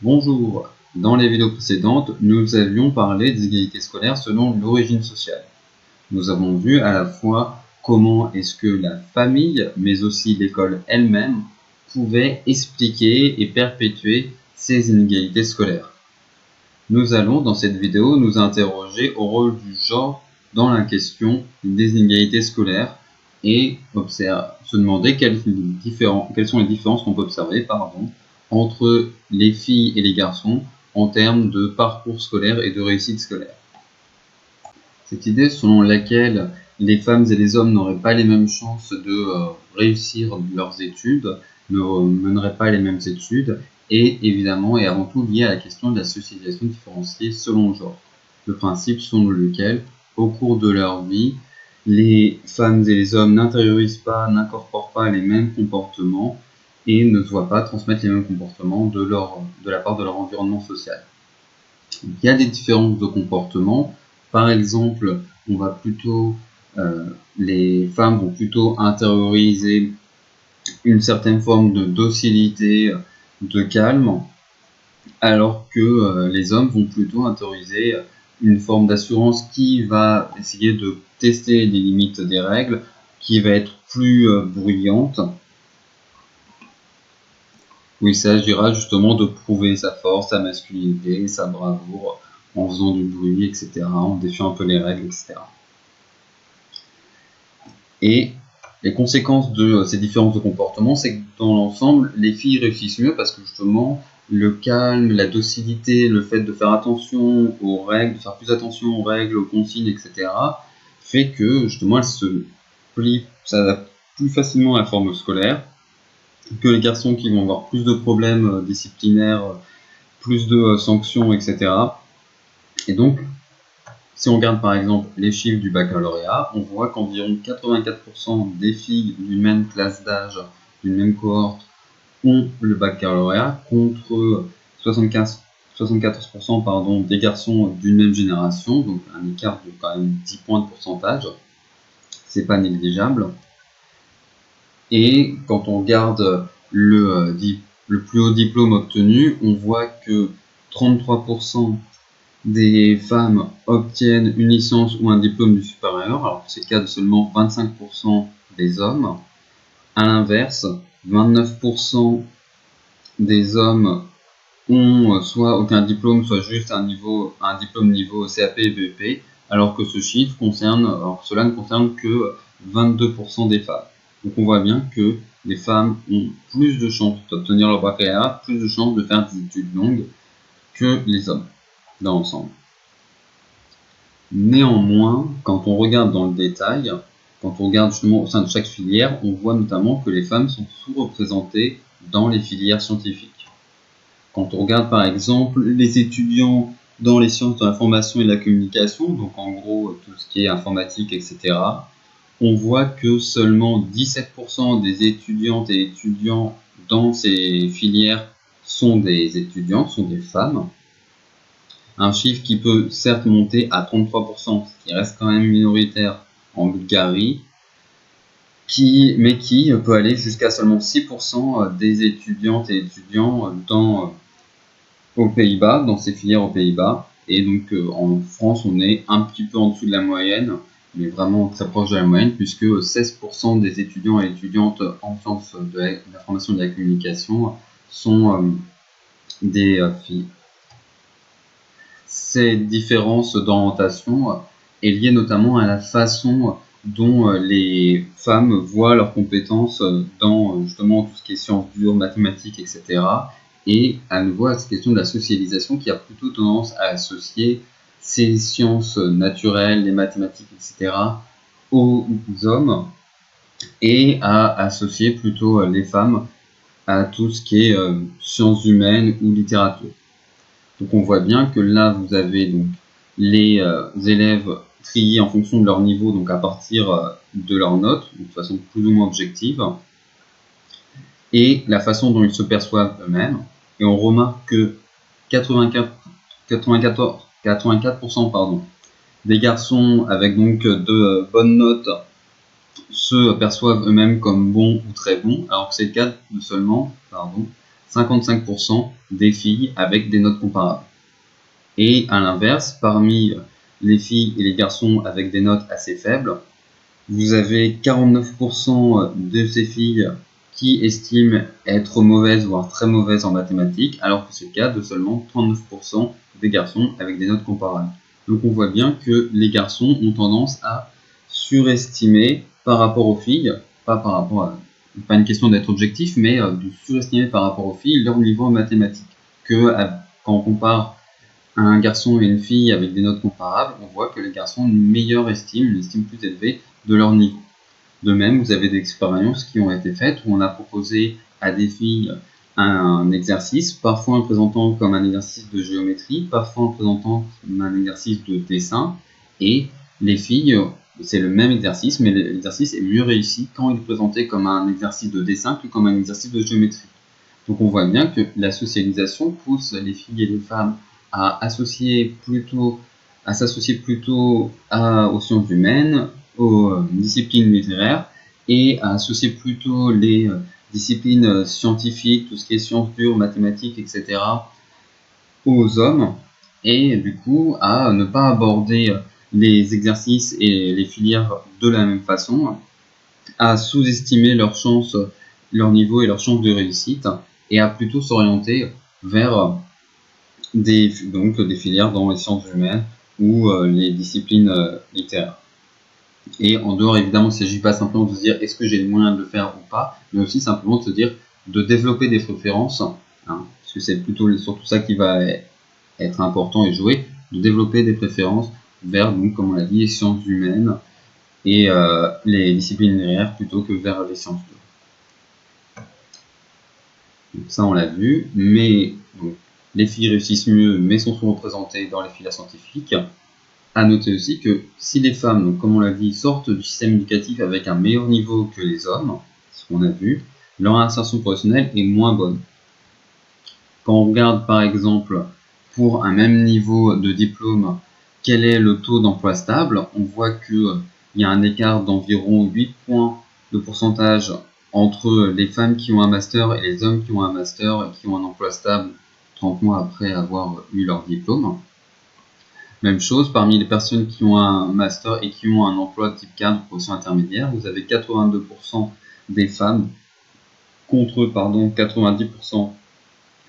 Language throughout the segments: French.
Bonjour, dans les vidéos précédentes, nous avions parlé des inégalités scolaires selon l'origine sociale. Nous avons vu à la fois comment est-ce que la famille, mais aussi l'école elle-même, pouvaient expliquer et perpétuer ces inégalités scolaires. Nous allons, dans cette vidéo, nous interroger au rôle du genre dans la question des inégalités scolaires et se demander quelles sont les différences qu'on peut observer entre les filles et les garçons en termes de parcours scolaire et de réussite scolaire. Cette idée selon laquelle les femmes et les hommes n'auraient pas les mêmes chances de réussir leurs études, ne meneraient pas les mêmes études, est évidemment et avant tout liée à la question de la socialisation différenciée selon le genre. Le principe selon lequel, au cours de leur vie, les femmes et les hommes n'intériorisent pas, n'incorporent pas les mêmes comportements et ne se voient pas transmettre les mêmes comportements de la part de leur environnement social. Il y a des différences de comportement. Par exemple, les femmes vont plutôt intérioriser une certaine forme de docilité, de calme, alors que les hommes vont plutôt intérioriser une forme d'assurance qui va essayer de tester les limites des règles, qui va être plus bruyante, où il s'agira justement de prouver sa force, sa masculinité, sa bravoure, en faisant du bruit, etc., en défiant un peu les règles, etc. Et les conséquences de ces différences de comportement, c'est que dans l'ensemble, les filles réussissent mieux parce que justement, le calme, la docilité, le fait de faire attention aux règles, de faire plus attention aux règles, aux consignes, etc., fait que justement, elles s'adaptent plus facilement à la forme scolaire que les garçons qui vont avoir plus de problèmes disciplinaires, plus de sanctions, etc. Et donc, si on regarde par exemple les chiffres du baccalauréat, on voit qu'environ 84% des filles d'une même classe d'âge, d'une même cohorte, ont le baccalauréat, contre 74% des garçons d'une même génération, donc un écart de quand même 10 points de pourcentage, c'est pas négligeable. Et quand on regarde le plus haut diplôme obtenu, on voit que 33% des femmes obtiennent une licence ou un diplôme du supérieur, alors que c'est le cas de seulement 25% des hommes. A l'inverse, 29% des hommes ont soit aucun diplôme, soit juste un diplôme niveau CAP et BEP, alors que cela ne concerne que 22% des femmes. Donc on voit bien que les femmes ont plus de chances d'obtenir leur baccalauréat, plus de chances de faire des études longues que les hommes dans l'ensemble. Néanmoins, quand on regarde dans le détail, quand on regarde justement au sein de chaque filière, on voit notamment que les femmes sont sous-représentées dans les filières scientifiques. Quand on regarde par exemple les étudiants dans les sciences de l'information et de la communication, donc en gros tout ce qui est informatique, etc., on voit que seulement 17% des étudiantes et étudiants dans ces filières sont des étudiantes, sont des femmes. Un chiffre qui peut certes monter à 33%, ce qui reste quand même minoritaire en Bulgarie, mais qui peut aller jusqu'à seulement 6% des étudiantes et étudiants aux Pays-Bas, dans ces filières aux Pays-Bas. Et donc en France, on est un petit peu en dessous de la moyenne, mais vraiment très proche de la moyenne, puisque 16% des étudiants et étudiantes en sciences de l'information et de la communication sont des filles. Cette différence d'orientation est liée notamment à la façon dont les femmes voient leurs compétences dans justement tout ce qui est sciences dures, mathématiques, etc. Et à nouveau à cette question de la socialisation qui a plutôt tendance à associer ces sciences naturelles, les mathématiques, etc. aux hommes et à associer plutôt les femmes à tout ce qui est sciences humaines ou littérature. Donc on voit bien que là vous avez donc les élèves triés en fonction de leur niveau, donc à partir de leurs notes, de façon plus ou moins objective, et la façon dont ils se perçoivent eux-mêmes. Et on remarque que 84% des garçons avec donc de bonnes notes se perçoivent eux-mêmes comme bons ou très bons, alors que c'est le cas de seulement 55% des filles avec des notes comparables. Et à l'inverse, parmi les filles et les garçons avec des notes assez faibles, vous avez 49% de ces filles qui estiment être mauvaises, voire très mauvaises en mathématiques, alors que c'est le cas de seulement 39% des garçons avec des notes comparables. Donc on voit bien que les garçons ont tendance à surestimer par rapport aux filles, pas une question d'être objectif, mais de surestimer par rapport aux filles leur niveau en mathématiques. Quand on compare un garçon et une fille avec des notes comparables, on voit que les garçons ont une meilleure estime, une estime plus élevée de leur niveau. De même, vous avez des expériences qui ont été faites où on a proposé à des filles un exercice, parfois en présentant comme un exercice de géométrie, parfois en présentant comme un exercice de dessin, et les filles, c'est le même exercice, mais l'exercice est mieux réussi quand il est présenté comme un exercice de dessin que comme un exercice de géométrie. Donc on voit bien que la socialisation pousse les filles et les femmes à s'associer plutôt aux sciences humaines, aux disciplines littéraires, et à associer plutôt les disciplines scientifiques, tout ce qui est sciences dures, mathématiques, etc., aux hommes, et du coup à ne pas aborder les exercices et les filières de la même façon, à sous-estimer leurs chances, leur niveau et leurs chances de réussite, et à plutôt s'orienter vers des filières dans les sciences humaines ou les disciplines littéraires. Et en dehors, évidemment, il ne s'agit pas simplement de se dire est-ce que j'ai les moyens de le faire ou pas, mais aussi simplement de se dire de développer des préférences, parce que c'est plutôt surtout ça qui va être important et jouer, de développer des préférences vers, donc, comme on l'a dit, les sciences humaines et les disciplines littéraires plutôt que vers les sciences dures. Donc ça, on l'a vu, mais donc, les filles réussissent mieux, mais sont sous-représentées dans les filières scientifiques. À noter aussi que si les femmes, donc comme on l'a dit, sortent du système éducatif avec un meilleur niveau que les hommes, ce qu'on a vu, leur insertion professionnelle est moins bonne. Quand on regarde par exemple pour un même niveau de diplôme, quel est le taux d'emploi stable, on voit qu'il y a un écart d'environ 8 points de pourcentage entre les femmes qui ont un master et les hommes qui ont un master et qui ont un emploi stable 30 mois après avoir eu leur diplôme. Même chose, parmi les personnes qui ont un master et qui ont un emploi type cadre ou position intermédiaire, vous avez 82% des femmes contre 90%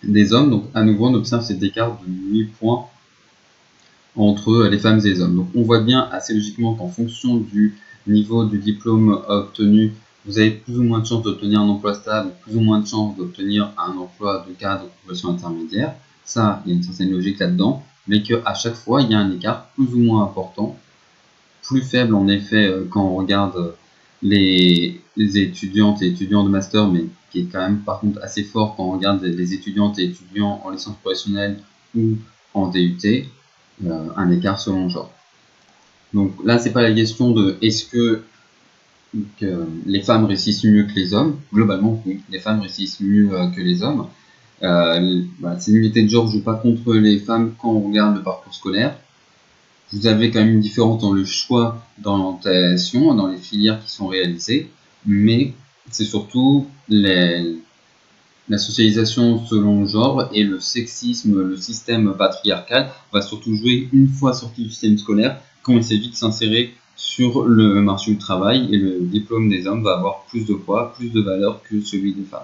des hommes. Donc à nouveau, on observe cet écart de 8 points entre les femmes et les hommes. Donc on voit bien assez logiquement qu'en fonction du niveau du diplôme obtenu, vous avez plus ou moins de chances d'obtenir un emploi stable, plus ou moins de chances d'obtenir un emploi de cadre ou position intermédiaire. Ça, il y a une certaine logique là-dedans, mais qu'à chaque fois, il y a un écart plus ou moins important, plus faible en effet quand on regarde les étudiantes et étudiants de master, mais qui est quand même par contre assez fort quand on regarde les étudiantes et étudiants en licence professionnelle ou en DUT, un écart selon le genre. Donc là, c'est pas la question de est-ce que les femmes réussissent mieux que les hommes. Globalement, oui, les femmes réussissent mieux que les hommes. Ces unités de genre ne jouent pas contre les femmes quand on regarde le parcours scolaire. Vous avez quand même une différence dans le choix d'orientation, dans les filières qui sont réalisées, mais c'est surtout la socialisation selon le genre et le sexisme, le système patriarcal va surtout jouer une fois sorti du système scolaire quand il s'agit de s'insérer sur le marché du travail, et le diplôme des hommes va avoir plus de poids, plus de valeur que celui des femmes.